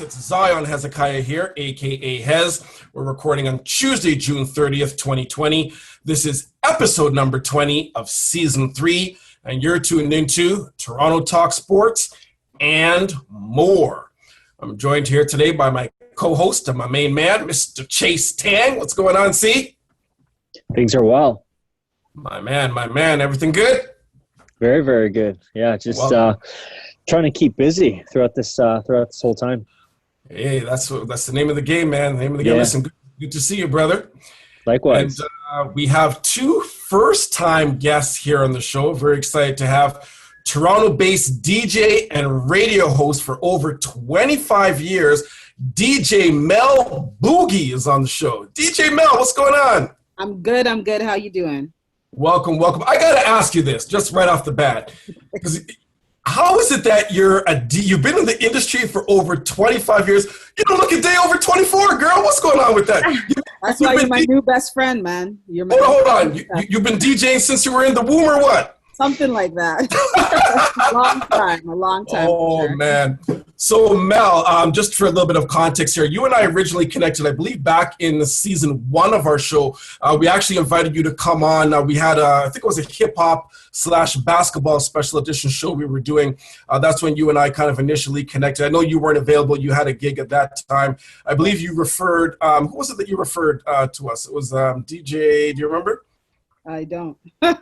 It's Zion Hezekiah here, aka Hez. We're recording on Tuesday, June 30th, 2020. This is episode number 20 of season 3, and you're tuned into Toronto Talk Sports and more. I'm joined here today by my co-host and my main man, Mr. Chase Tang. What's going on, C? Things are well. My man. Everything good? Very, very good. Yeah, just trying to keep busy throughout this whole time. Hey, that's the name of the game, man. The name of the game. Yeah. Listen, good to see you, brother. Likewise. And we have two first-time guests here on the show. Very excited to have Toronto-based DJ and radio host for over 25 years, DJ Mel Boogie is on the show. DJ Mel, what's going on? I'm good. How you doing? Welcome. I got to ask you this just right off the bat. Because how is it that you've been in the industry for over 25 years? You don't look a day over 24, girl. What's going on with that? That's why you're my new best friend, man. Hold on. You've been DJing since you were in the womb or what? Something like that. a long time. Oh, sure. Man. So, Mel, just for a little bit of context here, you and I originally connected, I believe, back in season 1 of our show. We actually invited you to come on. We had, I think it was a hip-hop / basketball special edition show we were doing. That's when you and I kind of initially connected. I know you weren't available. You had a gig at that time. I believe you referred, who was it that you referred to us? It was DJ, do you remember? I don't. It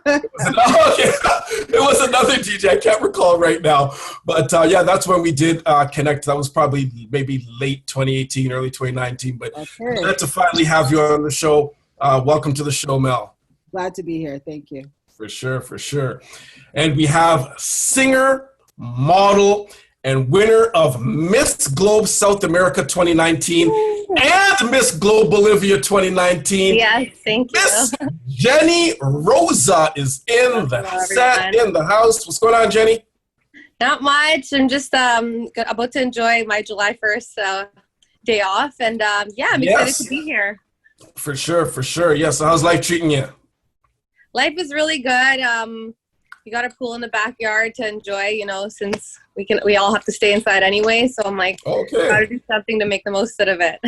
was another DJ. I can't recall right now. But yeah, that's when we did connect. That was probably maybe late 2018, early 2019. But glad to finally have you on the show. Welcome to the show, Mel. Glad to be here. Thank you. For sure. And we have singer, model, and winner of Miss Globe South America 2019 and Miss Globe Bolivia 2019. Yes, thank you. Miss Jenny Rosa is in the house. What's going on, Jenny? Not much. I'm just about to enjoy my July 1st day off. And I'm excited to be here. For sure. Yes. So how's life treating you? Life is really good. We got a pool in the backyard to enjoy, since we all have to stay inside anyway. So I'm like, gotta do something to make the most out of it.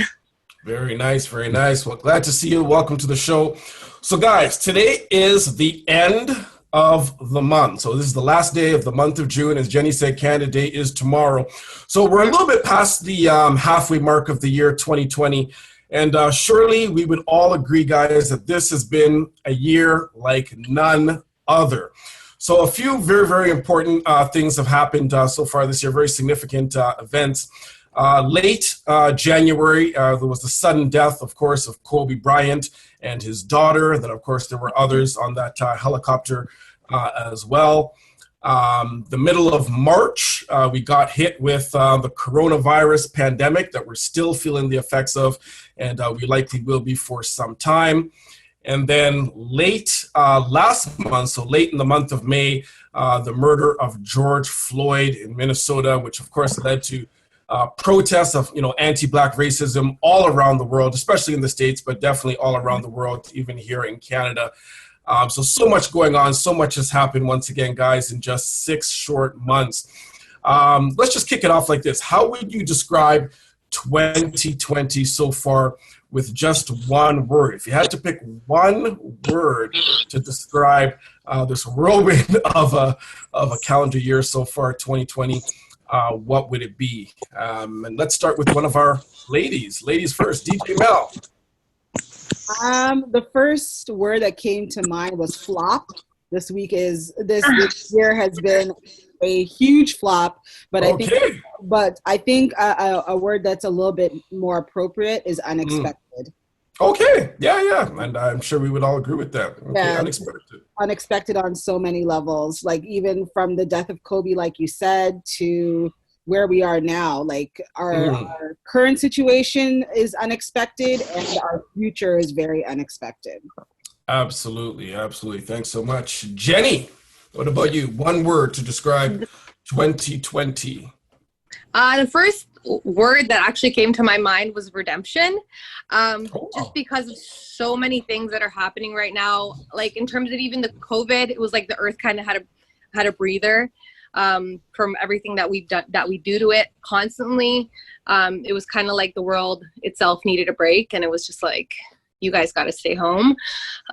Very nice. Well, glad to see you. Welcome to the show. So guys, today is the end of the month. So this is the last day of the month of June. As Jenny said, Canada Day is tomorrow. So we're a little bit past the halfway mark of the year 2020. And surely we would all agree, guys, that this has been a year like none other. So a few very, very important things have happened so far this year, very significant events. Late January, there was the sudden death, of course, of Kobe Bryant and his daughter. Then, of course, there were others on that helicopter as well. The middle of March, we got hit with the coronavirus pandemic that we're still feeling the effects of, and we likely will be for some time. And then late last month, so late in the month of May, the murder of George Floyd in Minnesota, which of course led to protests of anti-Black racism all around the world, especially in the States, but definitely all around the world, even here in Canada. So much going on, so much has happened once again, guys, in just 6 short months. Let's just kick it off like this. How would you describe 2020 so far with just one word? If you had to pick one word to describe this whirlwind of a calendar year so far, 2020, what would it be? And let's start with one of our ladies. Ladies first, DJ Mel. The first word that came to mind was flop. This year has been a huge flop, but I think a word that's a little bit more appropriate is unexpected. Okay, yeah, and I'm sure we would all agree with that. Okay, yeah, unexpected on so many levels, like even from the death of Kobe, like you said, to where we are now. Like our current situation is unexpected, and our future is very unexpected. Absolutely. Thanks so much, Jenny. What about you? One word to describe 2020. The first word that actually came to my mind was redemption. Just because of so many things that are happening right now, like in terms of even the COVID, it was like the earth kind of had a breather. from everything that we've done, that we do to it constantly. It was kind of like the world itself needed a break, and it was just like, you guys got to stay home.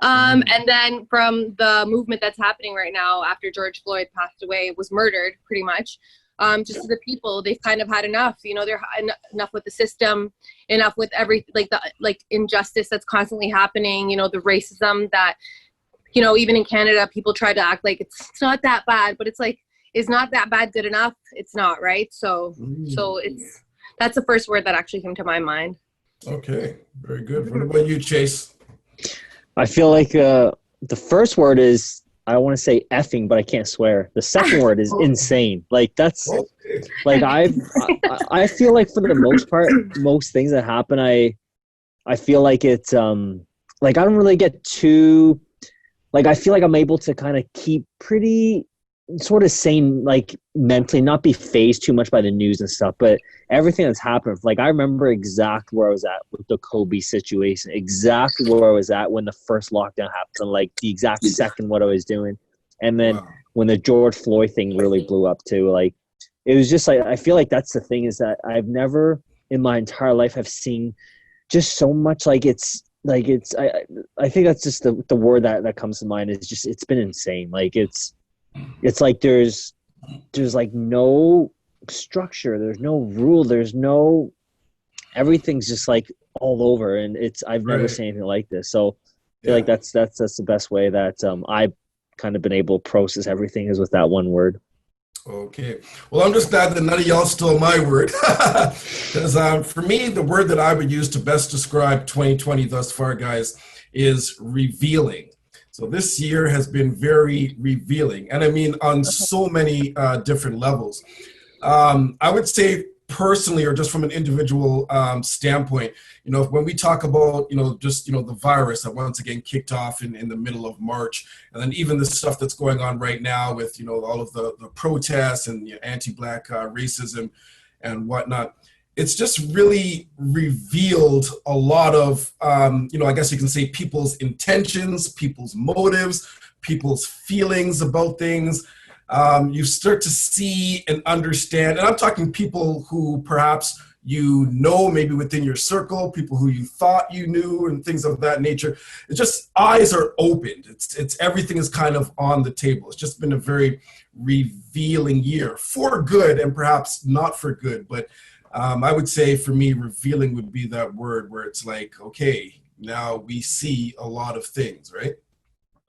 And then from the movement that's happening right now after George Floyd passed away, was murdered pretty much, just the people, they've kind of had enough. You know, they're enough with the system, enough with every like injustice that's constantly happening. You know, the racism that, you know, even in Canada, people try to act like it's not that bad, but it's like, is not that bad good enough? It's not, right? So that's the first word that actually came to my mind. Okay, very good. What about you, Chase? I feel like the first word is, I want to say effing, but I can't swear. The second word is insane. Like that's like I feel like for the most part, most things that happen, I feel like it's like I don't really get too, like I feel like I'm able to kind of keep pretty sort of sane, like mentally, not be phased too much by the news and stuff, but everything that's happened, like I remember exactly where I was at with the Kobe situation, exactly where I was at when the first lockdown happened, like the exact second what I was doing. And then when the George Floyd thing really blew up too, like it was just like, I feel like that's the thing, is that I've never in my entire life have seen just so much, like it's I think that's just the word that comes to mind, is just, it's been insane. Like it's like there's like no structure, there's no rule, there's no, everything's just like all over, and I've never seen anything like this. So I feel like that's the best way that I've kind of been able to process everything, is with that one word. Okay. Well, I'm just glad that none of y'all stole my word. Because for me, the word that I would use to best describe 2020 thus far, guys, is revealing. So this year has been very revealing, and I mean on so many different levels. I would say personally, or just from an individual standpoint, you know, when we talk about, you know, just, you know, the virus that once again kicked off in the middle of March, and then even the stuff that's going on right now with, you know, all of the protests and, you know, anti-Black racism and whatnot. It's just really revealed a lot of, you know, I guess you can say people's intentions, people's motives, people's feelings about things. You start to see and understand, and I'm talking people who perhaps you know, maybe within your circle, people who you thought you knew, and things of that nature. It's just, eyes are opened. It's everything is kind of on the table. It's just been a very revealing year, for good and perhaps not for good, but I would say for me, revealing would be that word where it's like, okay, now we see a lot of things, right?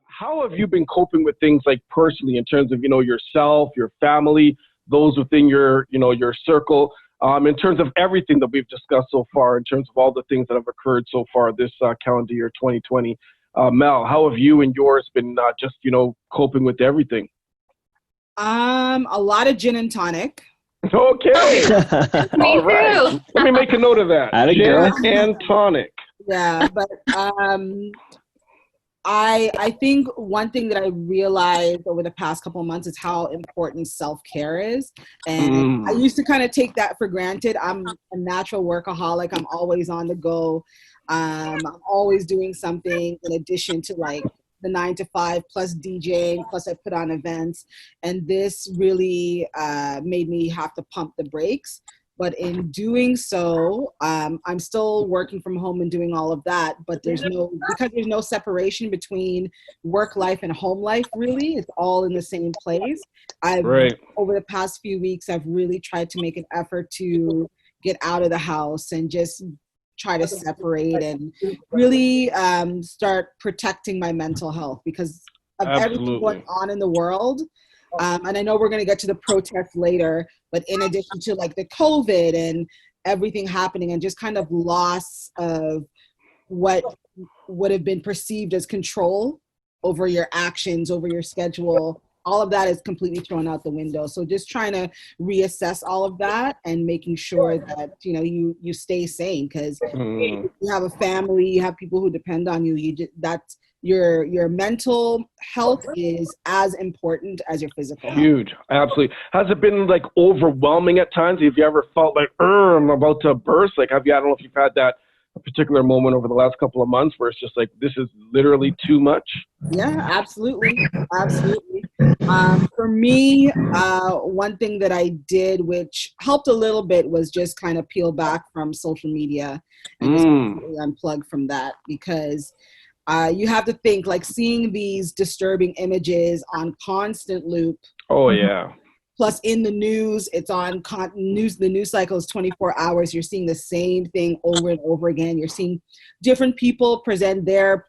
How have you been coping with things like personally, in terms of, you know, yourself, your family, those within your, you know, your circle, in terms of everything that we've discussed so far, in terms of all the things that have occurred so far this calendar year 2020? Mel, how have you and yours been just, you know, coping with everything? A lot of gin and tonic. Okay. Me All right. too. Let me make a note of that. Gin and tonic. Yeah, but I think one thing that I realized over the past couple of months is how important self-care is. And I used to kind of take that for granted. I'm a natural workaholic. I'm always on the go. I'm always doing something in addition to like the 9 to 5 plus DJing, plus I put on events. And this really made me have to pump the brakes. But in doing so, I'm still working from home and doing all of that, but because there's no separation between work life and home life, really, it's all in the same place. Over the past few weeks, I've really tried to make an effort to get out of the house and just try to separate and really start protecting my mental health because of everything going on in the world. And I know we're going to get to the protests later, but in addition to like the COVID and everything happening and just kind of loss of what would have been perceived as control over your actions, over your schedule, all of that is completely thrown out the window. So just trying to reassess all of that and making sure that, you know, you stay sane, because you have a family, you have people who depend on you. That's your mental health is as important as your physical health. Huge. Absolutely. Has it been like overwhelming at times? Have you ever felt like, I'm about to burst? Like, I don't know if you've had that a particular moment over the last couple of months where it's just like, this is literally too much? Yeah, absolutely. Absolutely. For me, one thing that I did, which helped a little bit, was just kind of peel back from social media and just completely unplug from that, because you have to think, like, seeing these disturbing images on constant loop. Oh, yeah. Plus, in the news, it's on news. The news cycle is 24 hours. You're seeing the same thing over and over again. You're seeing different people present their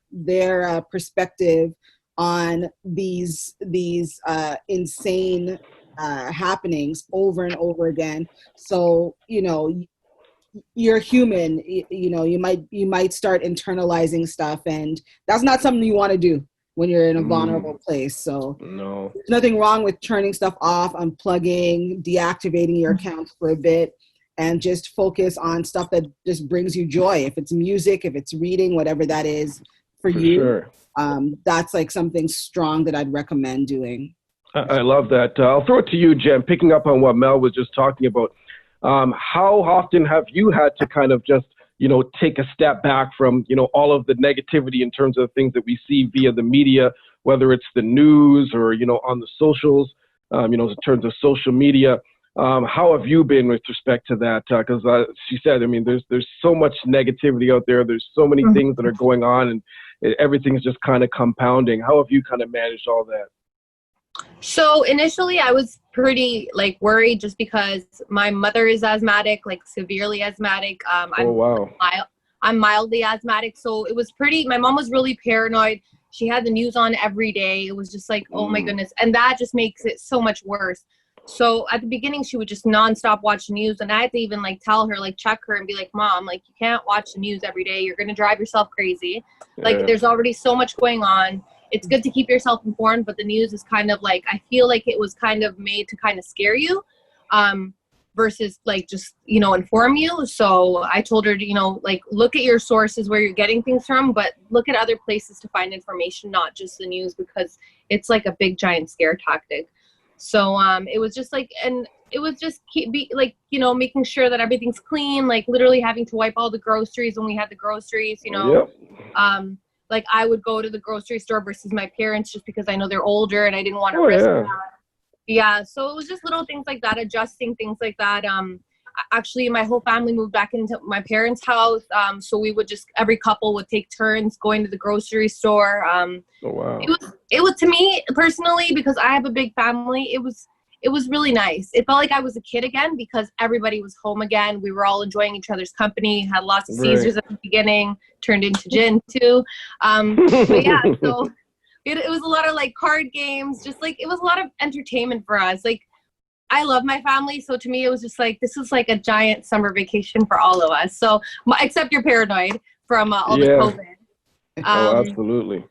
perspective on these insane happenings over and over again. So, you know, you're human. You know, you might start internalizing stuff, and that's not something you want to do when you're in a vulnerable place. So no, there's nothing wrong with turning stuff off, unplugging, deactivating your account for a bit, and just focus on stuff that just brings you joy. If it's music, if it's reading, whatever that is for you, sure. That's like something strong that I'd recommend doing. I love that. I'll throw it to you, Jen, picking up on what Mel was just talking about. How often have you had to kind of just, you know, take a step back from, you know, all of the negativity in terms of things that we see via the media, whether it's the news or, you know, on the socials, you know, in terms of social media? How have you been with respect to that? Because she said, I mean, there's so much negativity out there. There's so many things that are going on, and everything's just kind of compounding. How have you kind of managed all that? So initially I was pretty like worried, just because my mother is asthmatic, like severely asthmatic. I'm mildly asthmatic. So it was my mom was really paranoid. She had the news on every day. It was just like, oh my goodness. And that just makes it so much worse. So at the beginning, she would just nonstop watch the news. And I had to even like tell her, like check her and be like, Mom, like you can't watch the news every day. You're going to drive yourself crazy. Like there's already so much going on. It's good to keep yourself informed, but the news is kind of like, I feel like it was kind of made to kind of scare you, versus like just, you know, inform you. So I told her to, you know, like look at your sources where you're getting things from, but look at other places to find information, not just the news, because it's like a big giant scare tactic. So it was just like, and it was just you know, making sure that everything's clean, like literally having to wipe all the groceries when we had the groceries, you know. Like I would go to the grocery store versus my parents, just because I know they're older and I didn't want to risk that. Yeah, so it was just little things like that, adjusting things like that. Actually, my whole family moved back into my parents' house, so we would just, every couple would take turns going to the grocery store. It was, to me personally, because I have a big family, it was really nice. It felt like I was a kid again, because everybody was home again. We were all enjoying each other's company, had lots of Caesars at the beginning, turned into gin too. But yeah, so it was a lot of like card games, just like, it was a lot of entertainment for us. Like, I love my family, so to me it was just like, this is like a giant summer vacation for all of us. So except you're paranoid from all the COVID. Absolutely.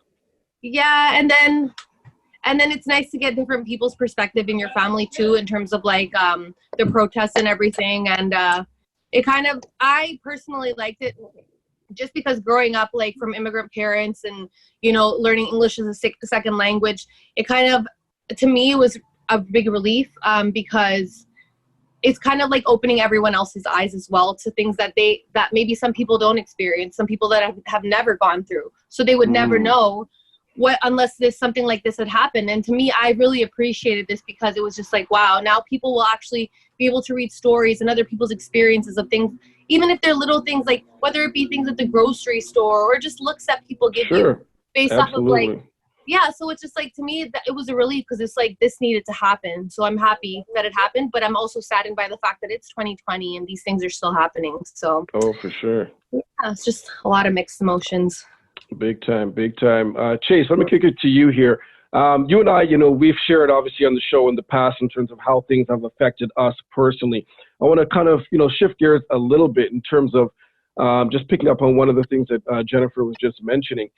Yeah, and then it's nice to get different people's perspective in your family too, in terms of like the protests and everything. And it kind of, I personally liked it, just because growing up like from immigrant parents and, you know, learning English as a second language, it kind of, to me, was a big relief, because it's kind of like opening everyone else's eyes as well to things that maybe some people don't experience, some people that have never gone through. So they would never know unless something like this had happened. And to me, I really appreciated this, because it was just like, wow, now people will actually be able to read stories and other people's experiences of things, even if they're little things, like whether it be things at the grocery store or just looks that people give you based off of like, yeah. So it's just like, to me, it was a relief, because it's like, this needed to happen. So I'm happy that it happened, but I'm also saddened by the fact that it's 2020 and these things are still happening. So for sure. Yeah, it's just a lot of mixed emotions. Big time. Chase, let me kick it to you here. You and I, you know, we've shared obviously on the show in the past in terms of how things have affected us personally. I want to kind of, you know, shift gears a little bit in terms of just picking up on one of the things that Jennifer was just mentioning.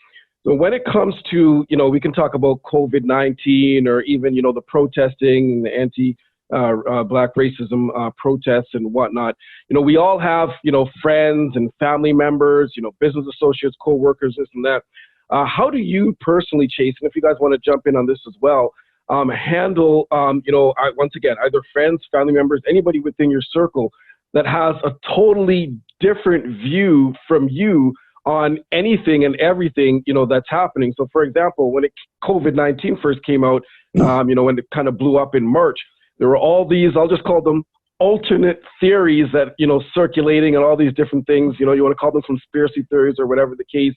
So when it comes to, you know, we can talk about COVID-19 or even, you know, the protesting and the anti-Black racism protests and whatnot. You know, we all have, you know, friends and family members, you know, business associates, co-workers, this and that. How do you personally, Chase, and if you guys want to jump in on this as well, handle, you know, once again, either friends, family members, anybody within your circle that has a totally different view from you on anything and everything, you know, that's happening. So for example, when COVID-19 first came out, when it kind of blew up in March, there were all these, I'll just call them alternate theories that, circulating and all these different things, you want to call them conspiracy theories or whatever the case.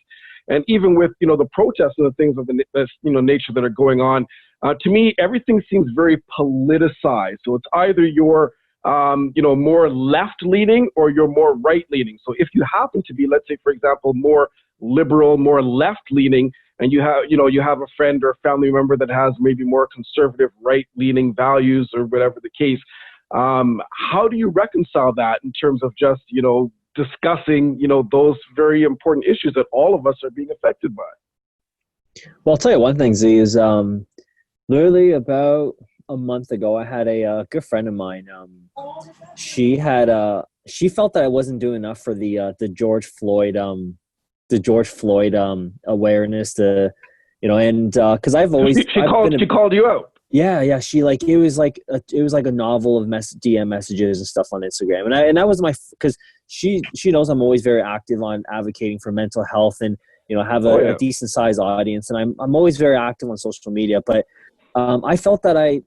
And even with, the protests and the things of the, nature that are going on, to me, everything seems very politicized. So it's either you're, more left-leaning or you're more right-leaning. So if you happen to be, let's say, for example, more liberal, more left-leaning, and you have a friend or a family member that has maybe more conservative, right-leaning values or whatever the case, how do you reconcile that in terms of just, discussing, those very important issues that all of us are being affected by? Well, I'll tell you one thing, Z, is literally about a month ago, I had a good friend of mine. She felt that I wasn't doing enough for the George Floyd awareness, and because I've always she called you out. Yeah. She it was like a novel of DM messages and stuff on Instagram, and that was because she knows I'm always very active on advocating for mental health and have a decent sized audience, and I'm always very active on social media. But I felt that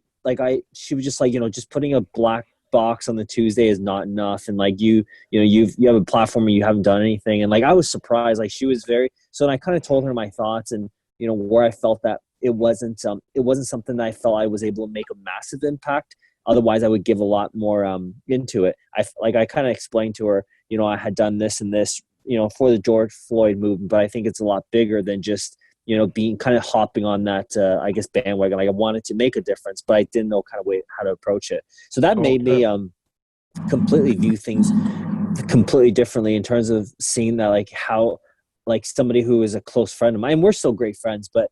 she was just just putting a black box on the Tuesday is not enough, and you have a platform and you haven't done anything, and I was surprised. She was very so, and I kind of told her my thoughts and where I felt that it wasn't something that I felt I was able to make a massive impact. Otherwise, I would give a lot more into it. I kind of explained to her, I had done this and this, for the George Floyd movement, but I think it's a lot bigger than just, being kind of hopping on that, bandwagon. I wanted to make a difference, but I didn't know kind of how to approach it. So that made me completely view things completely differently in terms of seeing that, how, somebody who is a close friend of mine, and we're still great friends, but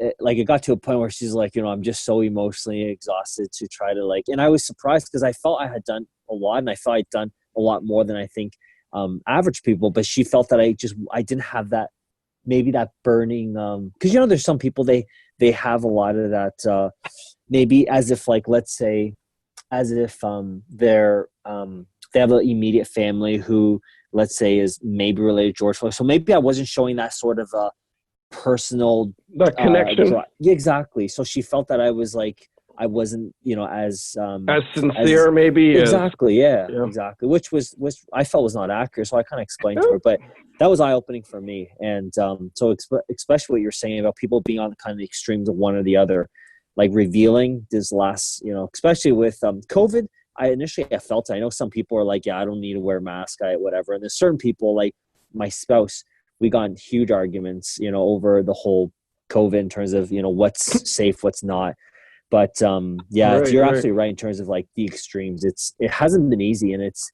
it got to a point where she's I'm just so emotionally exhausted to try to and I was surprised because I felt I had done a lot, and I felt I'd done a lot more than I think average people, but she felt that I didn't have that, maybe that burning, because there's some people they have a lot of that, maybe as if let's say as if they're they have an immediate family who, let's say, is maybe related to George Floyd. So maybe I wasn't showing that sort of personal connection. Exactly. So she felt that I was I wasn't as sincere, maybe. Exactly. Yeah, exactly. Which was I felt was not accurate. So I kind of explained to her, but that was eye-opening for me. And so especially what you're saying about people being on kind of the extremes of one or the other, revealing this last, especially with COVID. I felt it. I know some people are yeah, I don't need to wear a mask, whatever. And there's certain people my spouse, we got in huge arguments, over the whole COVID in terms of, what's safe, what's not. But you're absolutely right in terms of the extremes. It hasn't been easy, and it's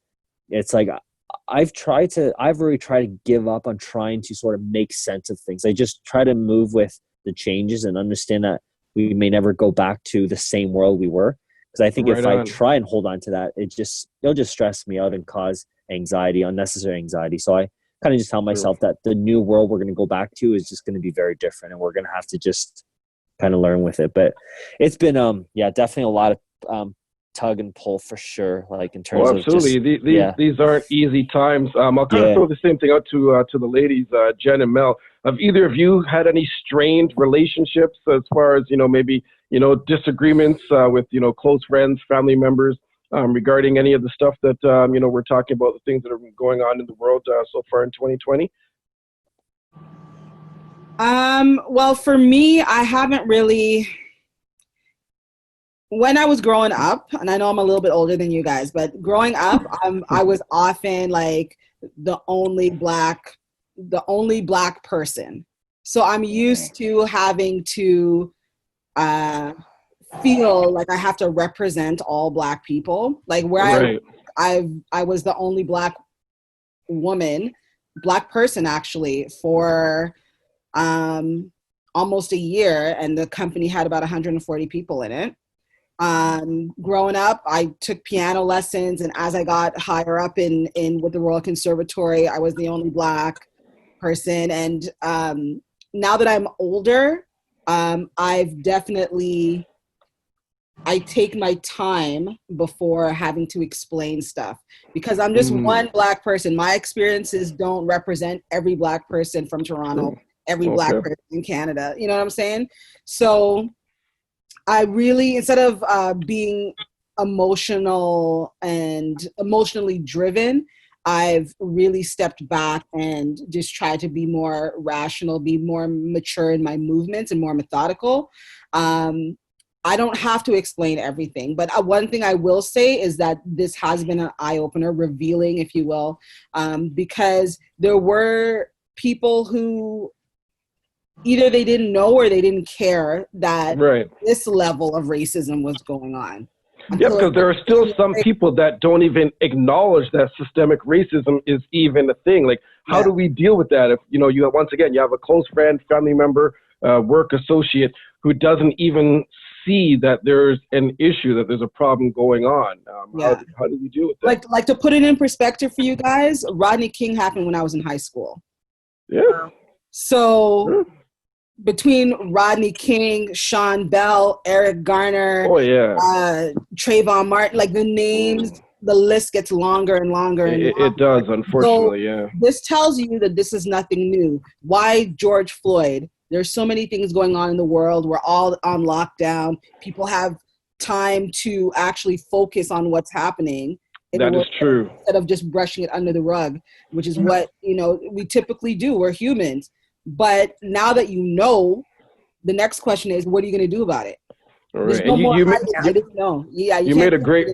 I've already tried to give up on trying to sort of make sense of things. I just try to move with the changes and understand that we may never go back to the same world we were. Because I think if I try and hold on to that, it'll just stress me out and cause anxiety, unnecessary anxiety. So I kind of just tell myself that the new world we're going to go back to is just going to be very different, and we're going to have to just kind of learn with it. But it's been definitely a lot of tug and pull for sure, in terms of absolutely. These aren't easy times. I'll kind of throw the same thing out to the ladies, Jen and Mel. Have either of you had any strained relationships as far as maybe disagreements with close friends, family members, regarding any of the stuff that we're talking about, the things that are going on in the world so far in 2020? Well, for me, I haven't really. When I was growing up, and I know I'm a little bit older than you guys, but growing up, I was often the only black person. So I'm used to having to feel like I have to represent all black people. Where I was the only black person actually for almost a year, and the company had about 140 people in it. Growing up, I took piano lessons, and as I got higher up in with the Royal Conservatory, I was the only black person. And now that I'm older, I take my time before having to explain stuff, because I'm just one black person. My experiences don't represent every black person from Toronto, every black person in Canada. You know what I'm saying? So I really, instead of being emotional and emotionally driven, I've really stepped back and just tried to be more rational, be more mature in my movements and more methodical. I don't have to explain everything, but one thing I will say is that this has been an eye-opener, revealing, if you will, because there were people who either they didn't know or they didn't care that this level of racism was going on. Yeah, because there are still some people that don't even acknowledge that systemic racism is even a thing. Like, how do we deal with that? If, you once again, you have a close friend, family member, work associate who doesn't even see that there's an issue, that there's a problem going on. How do we deal with that? Like to put it in perspective for you guys, Rodney King happened when I was in high school. Yeah. So between Rodney King, Sean Bell, Eric Garner, Trayvon Martin, like the names, the list gets longer and longer. It does, unfortunately, This tells you that this is nothing new. Why George Floyd? There's so many things going on in the world. We're all on lockdown. People have time to actually focus on what's happening. That is true. Instead of just brushing it under the rug, which is what, we typically do. We're humans. But now that you know, the next question is, what are you going to do about it? All right. I didn't know. You made a great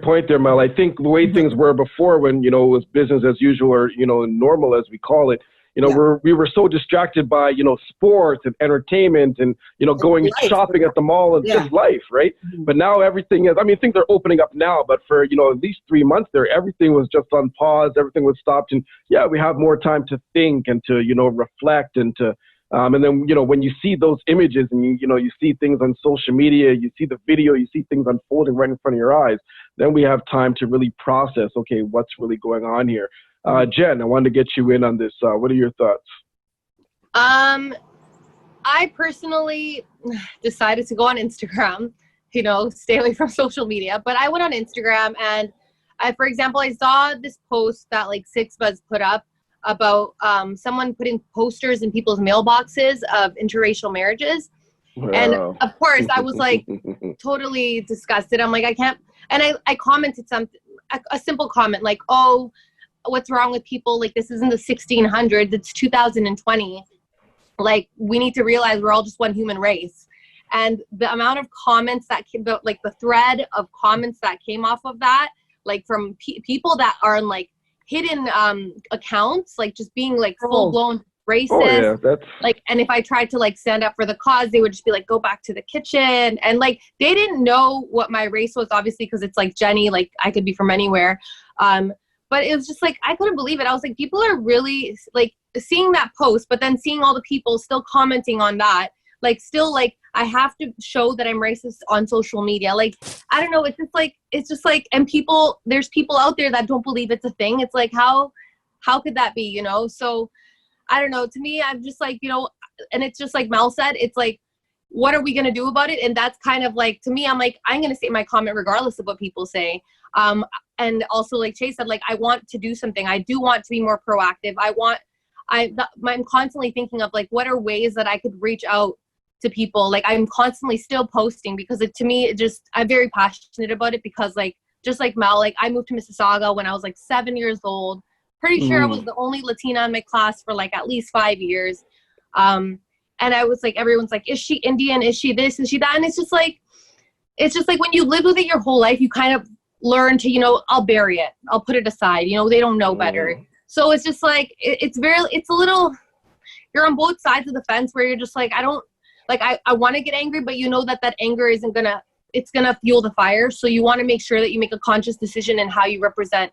point there, Mel. I think the way things were before, when, it was business as usual, or, normal as we call it, we were so distracted by, sports and entertainment and, going shopping at the mall and just life, right? But now everything is, things are opening up now, but for, at least 3 months there, everything was just on pause, everything was stopped. And we have more time to think and to, reflect and to, and then, when you see those images and, you see things on social media, you see the video, you see things unfolding right in front of your eyes, then we have time to really process, okay, what's really going on here? Jen, I wanted to get you in on this. What are your thoughts? I personally decided to go on Instagram, stay away from social media. But I went on Instagram and, for example, I saw this post that like Six Buzz put up about someone putting posters in people's mailboxes of interracial marriages. Wow. And of course, I was like totally disgusted. I'm like, I can't. And I commented something, a simple comment like, oh, what's wrong with people? Like, this isn't the 1600s, it's 2020. Like, we need to realize we're all just one human race. And the amount of comments that came, like the thread of comments that came off of that, like from people that are in like hidden accounts, like just being like full blown racist. Like, and if I tried to like stand up for the cause, they would just be like, go back to the kitchen. And like, they didn't know what my race was, obviously, because it's like Jenny, like I could be from anywhere. But it was just like, I couldn't believe it. I was like, people are really like seeing that post, but then seeing all the people still commenting on that, like still like, I have to show that I'm racist on social media. Like, I don't know. It's just like, and there's people out there that don't believe it's a thing. It's like, how could that be, So I don't know. To me, I'm just like, and it's just like Mel said, it's like, what are we going to do about it? And that's kind of like, to me, I'm like, I'm going to say my comment regardless of what people say. And also like Chase said, like, I want to do something. I do want to be more proactive. I'm constantly thinking of like, what are ways that I could reach out to people? Like, I'm constantly still posting because I'm very passionate about it because like, just like Mel, like I moved to Mississauga when I was like 7 years old. Pretty sure I was the only Latina in my class for like at least 5 years. And I was like, everyone's like, is she Indian? Is she this? Is she that? And it's just like when you live with it your whole life, you kind of learn to, I'll bury it. I'll put it aside. They don't know better. So it's just like, it's a little, you're on both sides of the fence where you're just like, I don't, like, I want to get angry, but that anger it's going to fuel the fire. So you want to make sure that you make a conscious decision in how you represent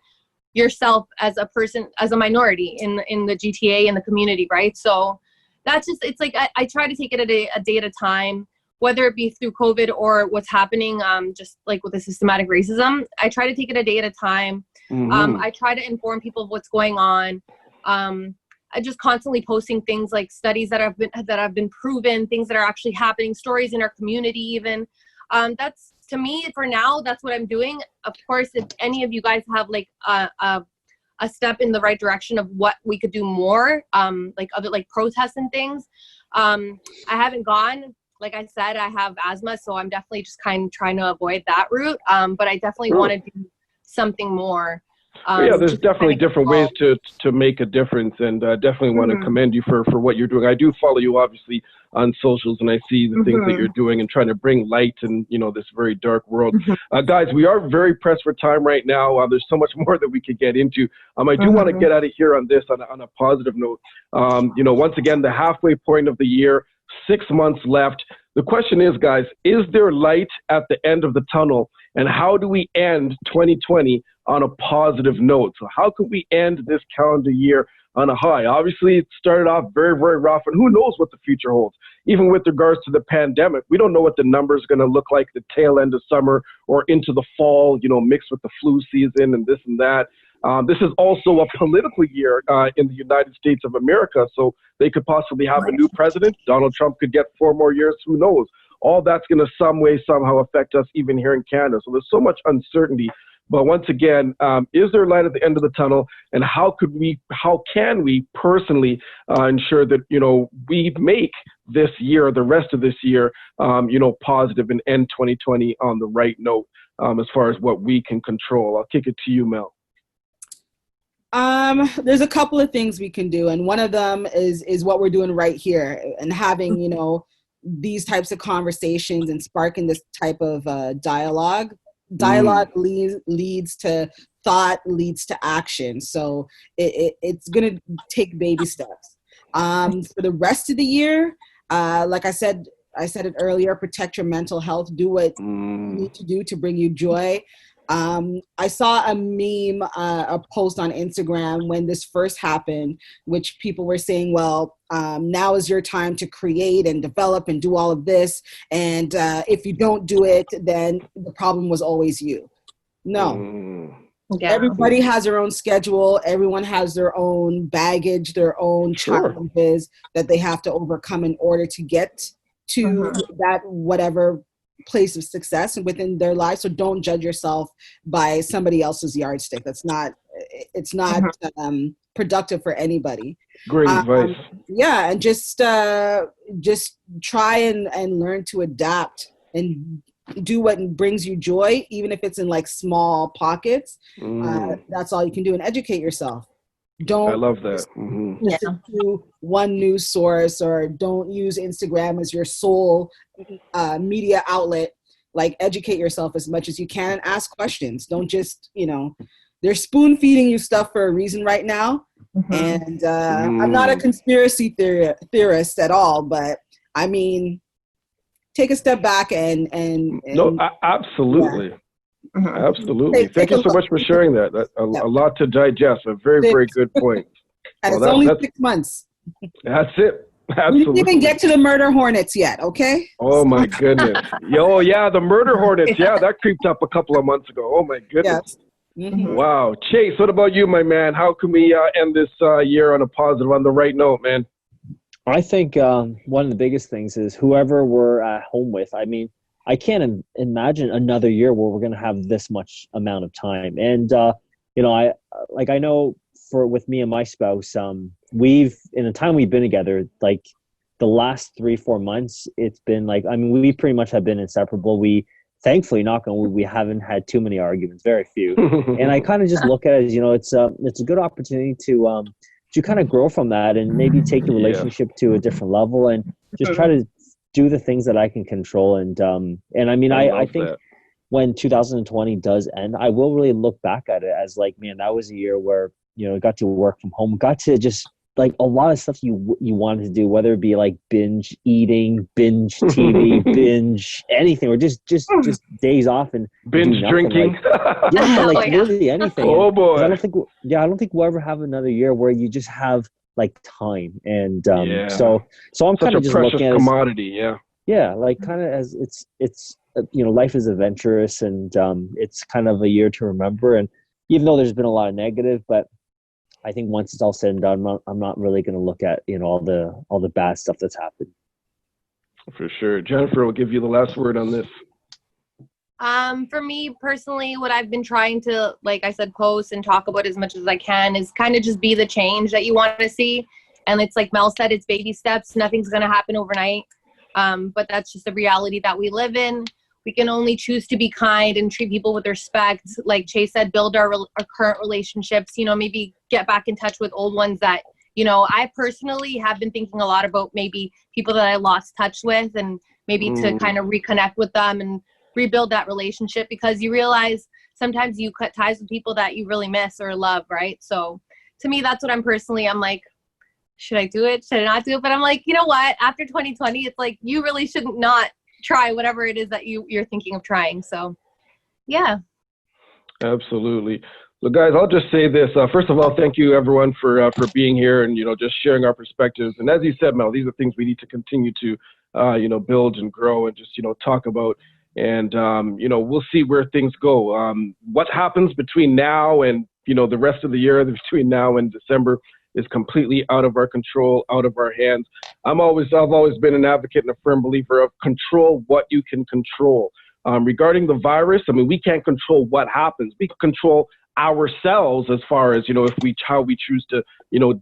yourself as a person, as a minority in the GTA and the community, right? So that's just, it's like, I try to take it a day at a time, whether it be through COVID or what's happening, just like with the systematic racism. I try to take it a day at a time. I try to inform people of what's going on. I just constantly posting things like studies that have been proven, things that are actually happening, stories in our community even. That's, to me, for now, that's what I'm doing. Of course, if any of you guys have like a step in the right direction of what we could do more, like other like protests and things, I haven't gone. like I said, I have asthma, so I'm definitely just kind of trying to avoid that route. But I definitely want to do something more. Yeah, there's definitely different ways to make a difference, and definitely want to commend you for what you're doing. I do follow you, obviously, on socials, and I see the things that you're doing and trying to bring light in, this very dark world. Guys, we are very pressed for time right now. There's so much more that we could get into. I do want to get out of here on this on a positive note. Once again, the halfway point of the year, 6 months left. The question is, guys, is there light at the end of the tunnel? And how do we end 2020 on a positive note? So how could we end this calendar year on a high? Obviously, it started off very, very rough, and who knows what the future holds. Even with regards to the pandemic, we don't know what the numbers are going to look like the tail end of summer or into the fall, mixed with the flu season and this and that. This is also a political year in the United States of America, so they could possibly have a new president. Donald Trump could get 4 more years. Who knows? All that's going to some way, somehow affect us even here in Canada. So there's so much uncertainty. But once again, is there light at the end of the tunnel? And how can we personally ensure that, we make this year, the rest of this year, positive and end 2020 on the right note as far as what we can control? I'll kick it to you, Mel. There's a couple of things we can do, and one of them is what we're doing right here, and having these types of conversations and sparking this type of dialogue. Dialogue leads to thought, leads to action. So it's gonna take baby steps. For the rest of the year, like I said it earlier, protect your mental health. Do what you need to do to bring you joy. I saw a meme, a post on Instagram when this first happened, which people were saying, well, now is your time to create and develop and do all of this. And if you don't do it, then the problem was always you. No. Yeah. Everybody has their own schedule. Everyone has their own baggage, their own challenges that they have to overcome in order to get to that whatever place of success within their lives. So don't judge yourself by somebody else's yardstick. It's not productive for anybody. Great advice. Yeah, and just try and learn to adapt and do what brings you joy, even if it's in like small pockets. That's all you can do, and educate yourself. I love that. Listen to one news source, or don't use Instagram as your sole media outlet. Like, educate yourself as much as you can and ask questions. Don't just, they're spoon feeding you stuff for a reason right now. And I'm not a conspiracy theorist at all, but I mean, take a step back and no, absolutely. Yeah. Absolutely. Thank you so much for sharing that. A lot to digest. A very, very good point. And it's only 6 months. That's it. Absolutely. We didn't even get to the murder hornets yet, okay? Oh, my goodness. Yeah, the murder hornets. Yeah, that creeped up a couple of months ago. Oh, my goodness. Yes. Wow. Chase, what about you, my man? How can we end this year on a positive, on the right note, man? I think one of the biggest things is whoever we're at home with. I mean, I can't imagine another year where we're going to have this much amount of time. And, I know with me and my spouse, in the time we've been together, like the last 3-4 months, it's been like, I mean, we pretty much have been inseparable. We thankfully, we haven't had too many arguments, very few. And I kind of just look at it as, it's a good opportunity to kind of grow from that and maybe take the relationship to a different level and just try to do the things that I can control. And I mean, I think when 2020 does end, I will really look back at it as like, man, that was a year where, got to work from home, got to just like a lot of stuff you wanted to do, whether it be like binge eating, binge TV, binge anything, or just days off and binge drinking. Like really anything. Oh boy. I don't think we'll ever have another year where you just have like time. And so I'm kind of just looking at commodity. Like kind of as it's life is adventurous, and it's kind of a year to remember. And even though there's been a lot of negative, but I think once it's all said and done, I'm not really going to look at all the bad stuff that's happened. For sure. Jennifer will give you the last word on this. For me personally, what I've been trying to, like I said, post and talk about as much as I can is kind of just be the change that you want to see. And it's like Mel said, it's baby steps. Nothing's going to happen overnight. But that's just the reality that we live in. We can only choose to be kind and treat people with respect. Like Chase said, build our current relationships, maybe get back in touch with old ones that, I personally have been thinking a lot about maybe people that I lost touch with, and maybe to kind of reconnect with them and rebuild that relationship, because you realize sometimes you cut ties with people that you really miss or love, right? So to me, that's what I'm like, should I do it? Should I not do it? But I'm like, you know what? After 2020, it's like, you really shouldn't not try whatever it is that you're thinking of trying. So yeah. Absolutely. So guys, I'll just say this. First of all, thank you everyone for being here and, just sharing our perspectives. And as you said, Mel, these are things we need to continue to, build and grow and just, talk about. And, we'll see where things go. What happens between now and, the rest of the year, between now and December, is completely out of our control, out of our hands. I've always been an advocate and a firm believer of control what you can control. Regarding the virus, we can't control what happens. We can control ourselves as far as, how we choose to,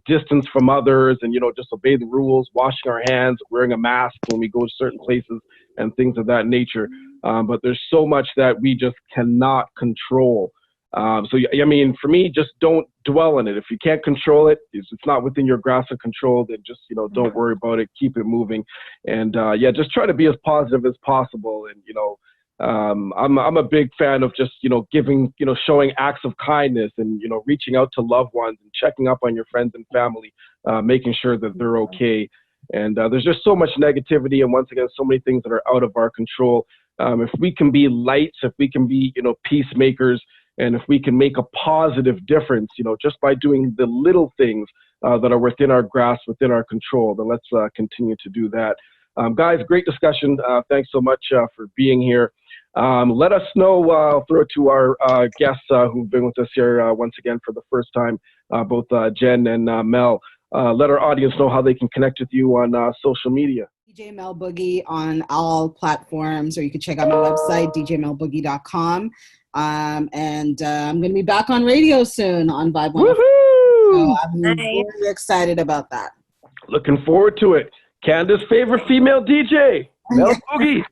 distance from others and, just obey the rules, washing our hands, wearing a mask when we go to certain places and things of that nature. But there's so much that we just cannot control. For me, just don't dwell on it. If you can't control it, if it's not within your grasp of control, then just, don't worry about it. Keep it moving. And, just try to be as positive as possible. And, I'm a big fan of just, giving, showing acts of kindness and, reaching out to loved ones and checking up on your friends and family, making sure that they're okay. And there's just so much negativity. And once again, so many things that are out of our control. If we can be lights, if we can be, peacemakers, and if we can make a positive difference, just by doing the little things that are within our grasp, within our control, then let's continue to do that. Guys, great discussion. Thanks so much for being here. Let us know, I'll throw it to our guests who've been with us here once again for the first time, both Jen and Mel. Let our audience know how they can connect with you on social media. DJ Mel Boogie on all platforms, or you can check out my website, djmelboogie.com. And I'm going to be back on radio soon on Vibe 104. So I'm very excited about that. Looking forward to it. Canada's favorite female DJ, Mel Boogie.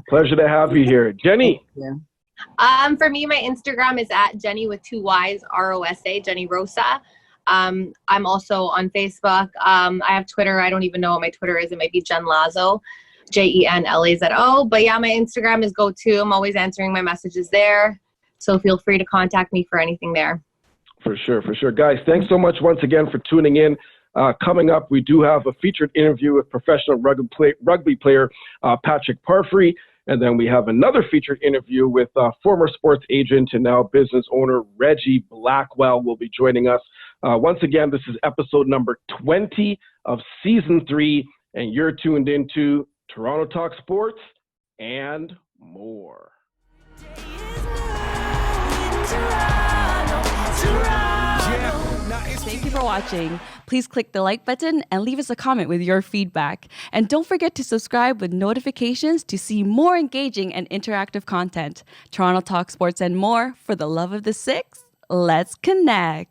Pleasure to have you here. Jenny. Yeah. For me, my Instagram is at Jenny with 2 Y's, Rosa, Jenny Rosa. I'm also on Facebook. I have Twitter. I don't even know what my Twitter is. It might be Jen Lazo, JenLazo. But yeah, my Instagram is go-to. I'm always answering my messages there. So feel free to contact me for anything there. For sure. Guys, thanks so much once again for tuning in. Coming up, we do have a featured interview with professional rugby player Patrick Parfrey. And then we have another featured interview with former sports agent and now business owner Reggie Blackwell will be joining us. Once again, this is episode number 20 of season 3, and you're tuned into Toronto Talk Sports and more. Thank you for watching. Please click the like button and leave us a comment with your feedback. And don't forget to subscribe with notifications to see more engaging and interactive content. Toronto Talk Sports and more. For the love of the six, let's connect.